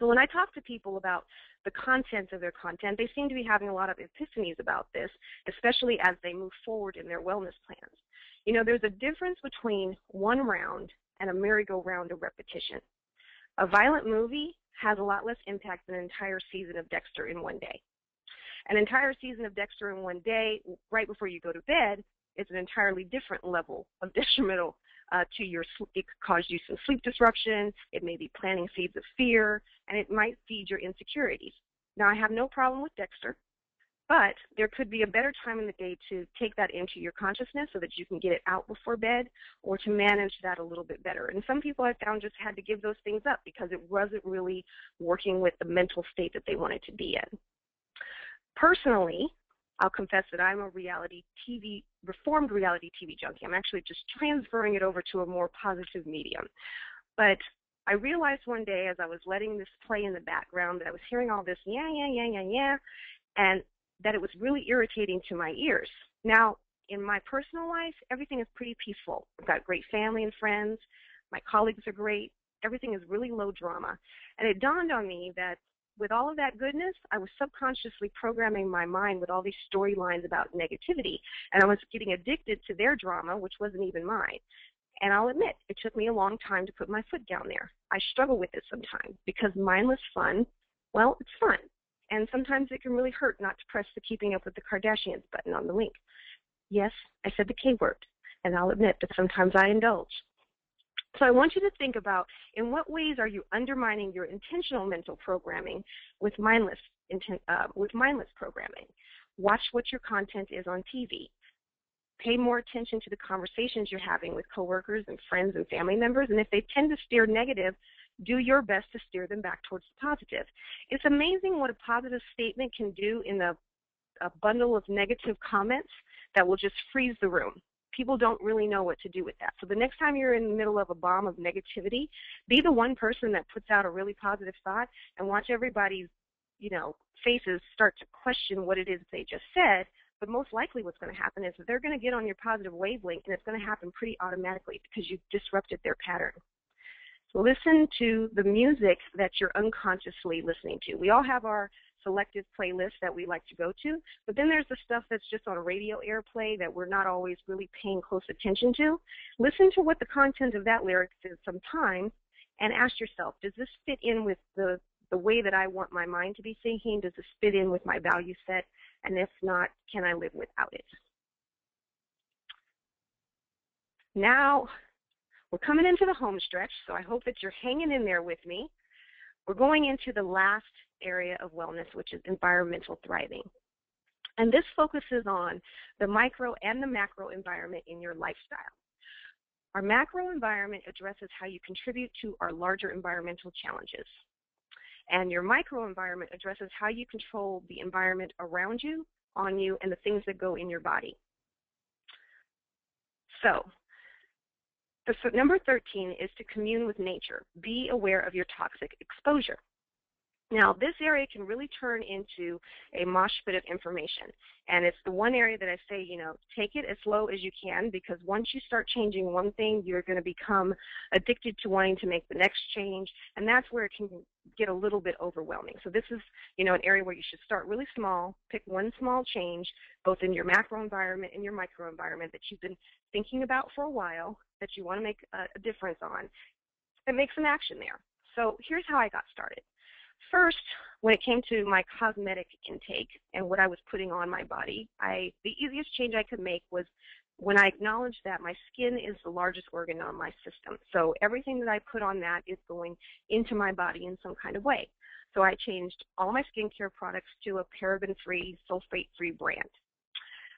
So when I talk to people about the content of their content, they seem to be having a lot of epiphanies about this, especially as they move forward in their wellness plans. You know, there's a difference between one round and a merry-go-round of repetition. A violent movie has a lot less impact than an entire season of Dexter in one day. An entire season of Dexter in one day, right before you go to bed, is an entirely different level of detrimental to your sleep. It could cause you some sleep disruption. It may be planting seeds of fear, and it might feed your insecurities. Now, I have no problem with Dexter, but there could be a better time in the day to take that into your consciousness so that you can get it out before bed, or to manage that a little bit better. And some people I found just had to give those things up because it wasn't really working with the mental state that they wanted to be in. Personally, I'll confess that I'm a reformed reality TV junkie. I'm actually just transferring it over to a more positive medium. But I realized one day as I was letting this play in the background that I was hearing all this yeah, and that it was really irritating to my ears. Now, in my personal life, everything is pretty peaceful. I've got great family and friends. My colleagues are great. Everything is really low drama. And it dawned on me that with all of that goodness, I was subconsciously programming my mind with all these storylines about negativity, and I was getting addicted to their drama, which wasn't even mine. And I'll admit, it took me a long time to put my foot down there. I struggle with it sometimes because mindless fun, well, it's fun. And sometimes it can really hurt not to press the keeping up with the Kardashians button on the link. Yes, I said the K word, and I'll admit that sometimes I indulge. So I want you to think about, in what ways are you undermining your intentional mental programming with mindless programming? Watch what your content is on TV. Pay more attention to the conversations you're having with coworkers and friends and family members, and if they tend to steer negative, do your best to steer them back towards the positive. It's amazing what a positive statement can do in a bundle of negative comments that will just freeze the room. People don't really know what to do with that. So the next time you're in the middle of a bomb of negativity, be the one person that puts out a really positive thought and watch everybody's, faces start to question what it is they just said. But most likely what's going to happen is that they're going to get on your positive wavelength, and it's going to happen pretty automatically because you've disrupted their pattern. So listen to the music that you're unconsciously listening to. We all have our selective playlist that we like to go to, but then there's the stuff that's just on radio airplay that we're not always really paying close attention to. Listen to what the content of that lyric is sometimes and ask yourself, does this fit in with the way that I want my mind to be thinking? Does this fit in with my value set? And if not, can I live without it? Now, we're coming into the home stretch, so I hope that you're hanging in there with me. We're going into the last area of wellness, which is environmental thriving. And this focuses on the micro and the macro environment in your lifestyle. Our macro environment addresses how you contribute to our larger environmental challenges. And your microenvironment addresses how you control the environment around you, on you, and the things that go in your body. So number 13 is to commune with nature. Be aware of your toxic exposure. Now, this area can really turn into a mosh pit of information. And it's the one area that I say, take it as slow as you can, because once you start changing one thing, you're going to become addicted to wanting to make the next change. And that's where it can get a little bit overwhelming. So this is, an area where you should start really small, pick one small change, both in your macro environment and your micro environment that you've been thinking about for a while, that you want to make a difference on, and make some action there. So here's how I got started. First, when it came to my cosmetic intake and what I was putting on my body, the easiest change I could make was when I acknowledged that my skin is the largest organ on my system. So everything that I put on that is going into my body in some kind of way. So I changed all my skincare products to a paraben-free, sulfate-free brand.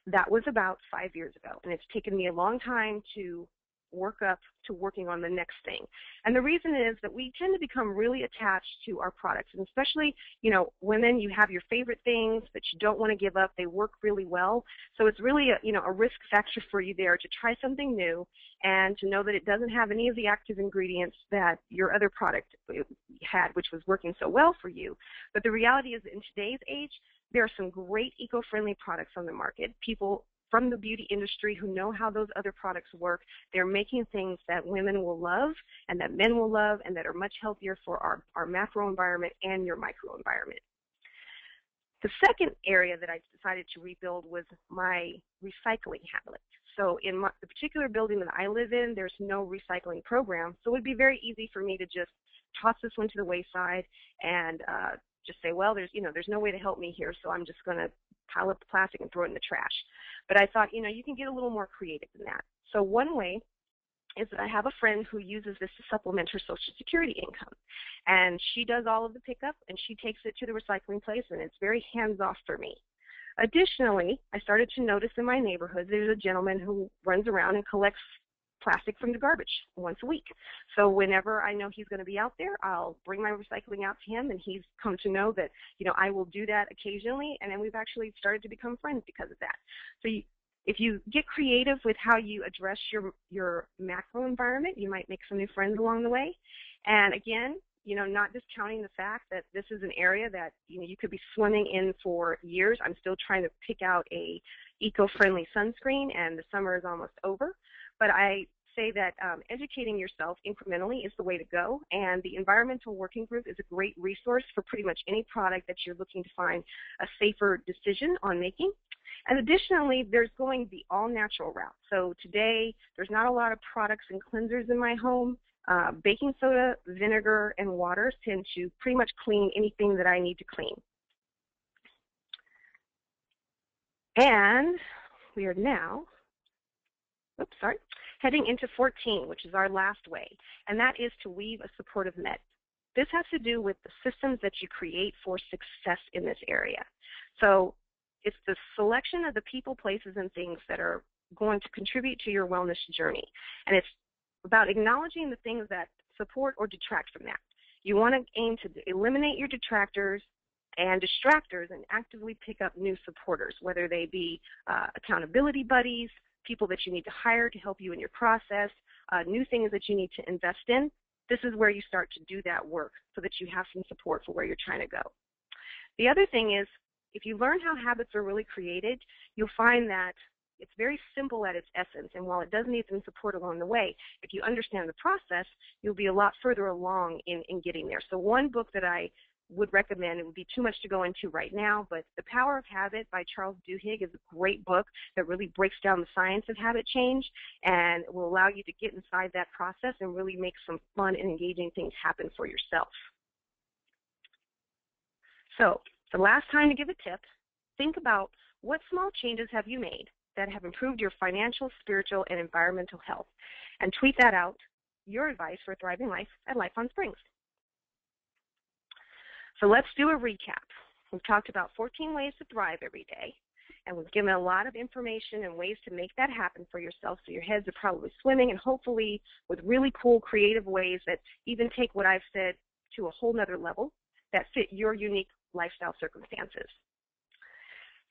That was about 5 years ago, and it's taken me a long time to work up to working on the next thing. And the reason is that we tend to become really attached to our products, and especially, women, you have your favorite things that you don't want to give up. They work really well. So it's really a risk factor for you there to try something new and to know that it doesn't have any of the active ingredients that your other product had, which was working so well for you. But the reality is that in today's age, there are some great eco-friendly products on the market. People from the beauty industry who know how those other products work. They're making things that women will love and that men will love and that are much healthier for our macro environment and your micro environment. The second area that I decided to rebuild was my recycling habit. So in the particular building that I live in, there's no recycling program, so it would be very easy for me to just toss this one to the wayside and just say, well, there's no way to help me here, so I'm just going to pile up the plastic and throw it in the trash. But I thought, you can get a little more creative than that. So one way is that I have a friend who uses this to supplement her Social Security income. And she does all of the pickup, and she takes it to the recycling place, and it's very hands-off for me. Additionally, I started to notice in my neighborhood there's a gentleman who runs around and collects plastic from the garbage once a week. So whenever I know he's going to be out there, I'll bring my recycling out to him, and he's come to know that, I will do that occasionally, and then we've actually started to become friends because of that. So if you get creative with how you address your macro environment, you might make some new friends along the way. And again, not discounting the fact that this is an area that, you could be swimming in for years. I'm still trying to pick out a eco-friendly sunscreen, and the summer is almost over. But I say that educating yourself incrementally is the way to go, and the Environmental Working Group is a great resource for pretty much any product that you're looking to find a safer decision on making. And additionally, there's going the all-natural route. So today, there's not a lot of products and cleansers in my home. Baking soda, vinegar, and water tend to pretty much clean anything that I need to clean. And we are now, heading into 14, which is our last way, and that is to weave a supportive net. This has to do with the systems that you create for success in this area. So it's the selection of the people, places, and things that are going to contribute to your wellness journey. And it's about acknowledging the things that support or detract from that. You want to aim to eliminate your detractors and distractors and actively pick up new supporters, whether they be accountability buddies, people that you need to hire to help you in your process, new things that you need to invest in. This is where you start to do that work so that you have some support for where you're trying to go. The other thing is, if you learn how habits are really created, you'll find that it's very simple at its essence, and while it does need some support along the way, if you understand the process, you'll be a lot further along in getting there. So one book that I would recommend, it would be too much to go into right now, but The Power of Habit by Charles Duhigg is a great book that really breaks down the science of habit change and will allow you to get inside that process and really make some fun and engaging things happen for yourself. So the last time to give a tip, think about what small changes have you made that have improved your financial, spiritual, and environmental health, and tweet that out, your advice for a thriving life at Life on Springs. So let's do a recap. We've talked about 14 ways to thrive every day, and we've given a lot of information and ways to make that happen for yourself, so your heads are probably swimming, and hopefully with really cool, creative ways that even take what I've said to a whole nother level that fit your unique lifestyle circumstances.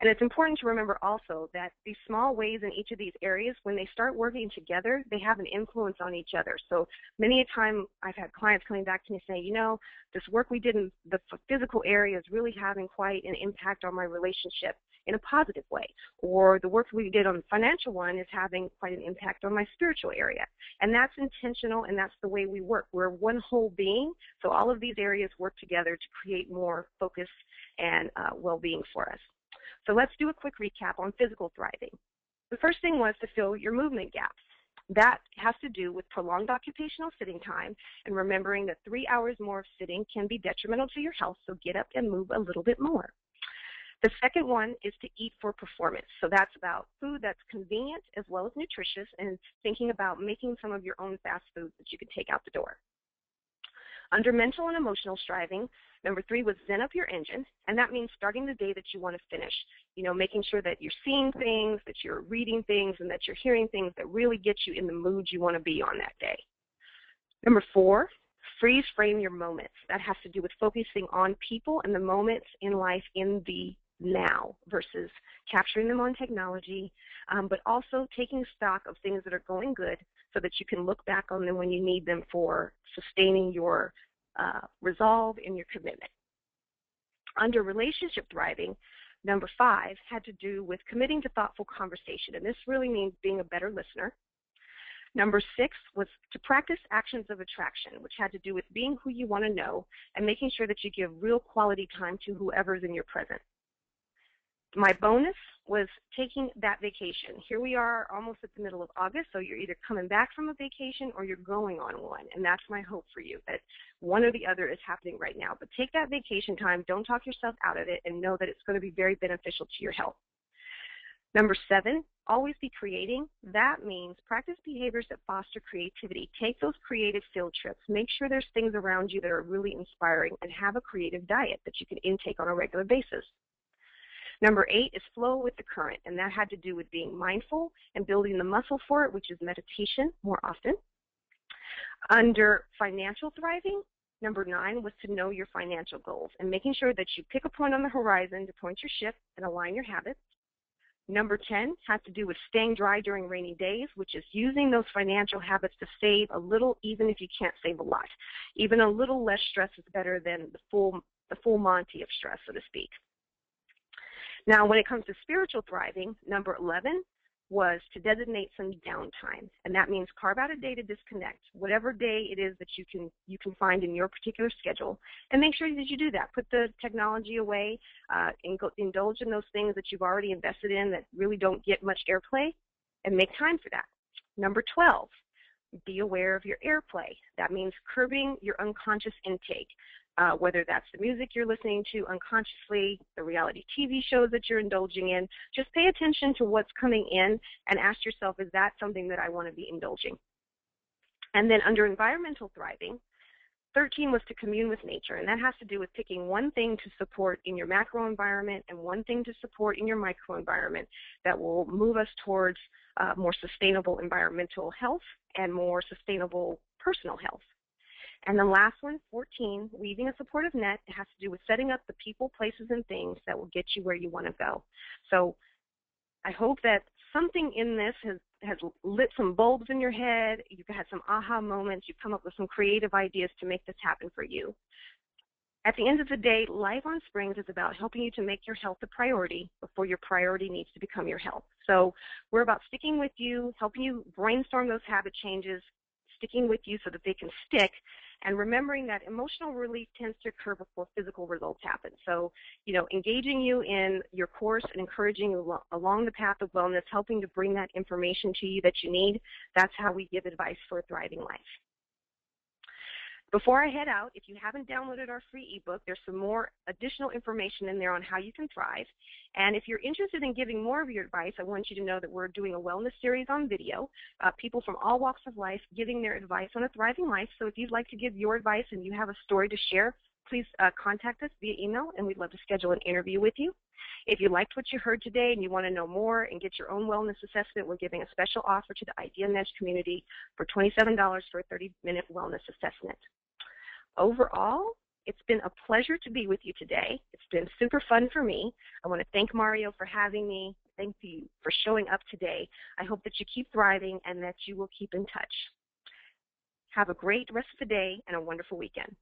And it's important to remember also that these small ways in each of these areas, when they start working together, they have an influence on each other. So many a time I've had clients coming back to me saying, you know, this work we did in the physical area is really having quite an impact on my relationship in a positive way. Or the work we did on the financial one is having quite an impact on my spiritual area. And that's intentional, and that's the way we work. We're one whole being, so all of these areas work together to create more focus and well-being for us. So let's do a quick recap on physical thriving. The first thing was to fill your movement gaps. That has to do with prolonged occupational sitting time and remembering that 3 hours more of sitting can be detrimental to your health, so get up and move a little bit more. The second one is to eat for performance. So that's about food that's convenient as well as nutritious, and thinking about making some of your own fast foods that you can take out the door. Under mental and emotional striving, number 3 was zen up your engine, and that means starting the day that you want to finish. You know, making sure that you're seeing things, that you're reading things, and that you're hearing things that really get you in the mood you want to be on that day. Number 4, freeze frame your moments. That has to do with focusing on people and the moments in life in the now versus capturing them on technology, but also taking stock of things that are going good so that you can look back on them when you need them for sustaining your resolve and your commitment. Under relationship thriving, number 5 had to do with committing to thoughtful conversation, and this really means being a better listener. Number 6 was to practice actions of attraction, which had to do with being who you want to know and making sure that you give real quality time to whoever's in your presence. My bonus was taking that vacation. Here we are almost at the middle of August, so you're either coming back from a vacation or you're going on one, and that's my hope for you, that one or the other is happening right now. But take that vacation time, don't talk yourself out of it, and know that it's going to be very beneficial to your health. Number 7, always be creating. That means practice behaviors that foster creativity. Take those creative field trips. Make sure there's things around you that are really inspiring, and have a creative diet that you can intake on a regular basis. Number 8 is flow with the current, and that had to do with being mindful and building the muscle for it, which is meditation more often. Under financial thriving, number 9 was to know your financial goals and making sure that you pick a point on the horizon to point your ship and align your habits. Number 10 has to do with staying dry during rainy days, which is using those financial habits to save a little, even if you can't save a lot. Even a little less stress is better than the full Monty of stress, so to speak. Now, when it comes to spiritual thriving, number 11 was to designate some downtime, and that means carve out a day to disconnect, whatever day it is that you can find in your particular schedule, and make sure that you do that. Put the technology away, and indulge in those things that you've already invested in that really don't get much airplay, and make time for that. Number 12, be aware of your airplay. That means curbing your unconscious intake. Whether that's the music you're listening to unconsciously, the reality TV shows that you're indulging in, just pay attention to what's coming in and ask yourself, is that something that I want to be indulging? And then under environmental thriving, 13 was to commune with nature, and that has to do with picking one thing to support in your macro environment and one thing to support in your micro environment that will move us towards more sustainable environmental health and more sustainable personal health. And the last one, 14, weaving a supportive net, it has to do with setting up the people, places, and things that will get you where you want to go. So I hope that something in this has lit some bulbs in your head. You've had some aha moments. You've come up with some creative ideas to make this happen for you. At the end of the day, Life on Springs is about helping you to make your health a priority before your priority needs to become your health. So we're about sticking with you, helping you brainstorm those habit changes, sticking with you so that they can stick, and remembering that emotional relief tends to occur before physical results happen. So, engaging you in your course and encouraging you along the path of wellness, helping to bring that information to you that you need, that's how we give advice for a thriving life. Before I head out, if you haven't downloaded our free ebook, there's some more additional information in there on how you can thrive. And if you're interested in giving more of your advice, I want you to know that we're doing a wellness series on video, people from all walks of life giving their advice on a thriving life. So if you'd like to give your advice and you have a story to share, please contact us via email, and we'd love to schedule an interview with you. If you liked what you heard today and you want to know more and get your own wellness assessment, we're giving a special offer to the Idea Nudge community for $27 for a 30-minute wellness assessment. Overall, it's been a pleasure to be with you today. It's been super fun for me. I want to thank Mario for having me. Thank you for showing up today. I hope that you keep thriving and that you will keep in touch. Have a great rest of the day and a wonderful weekend.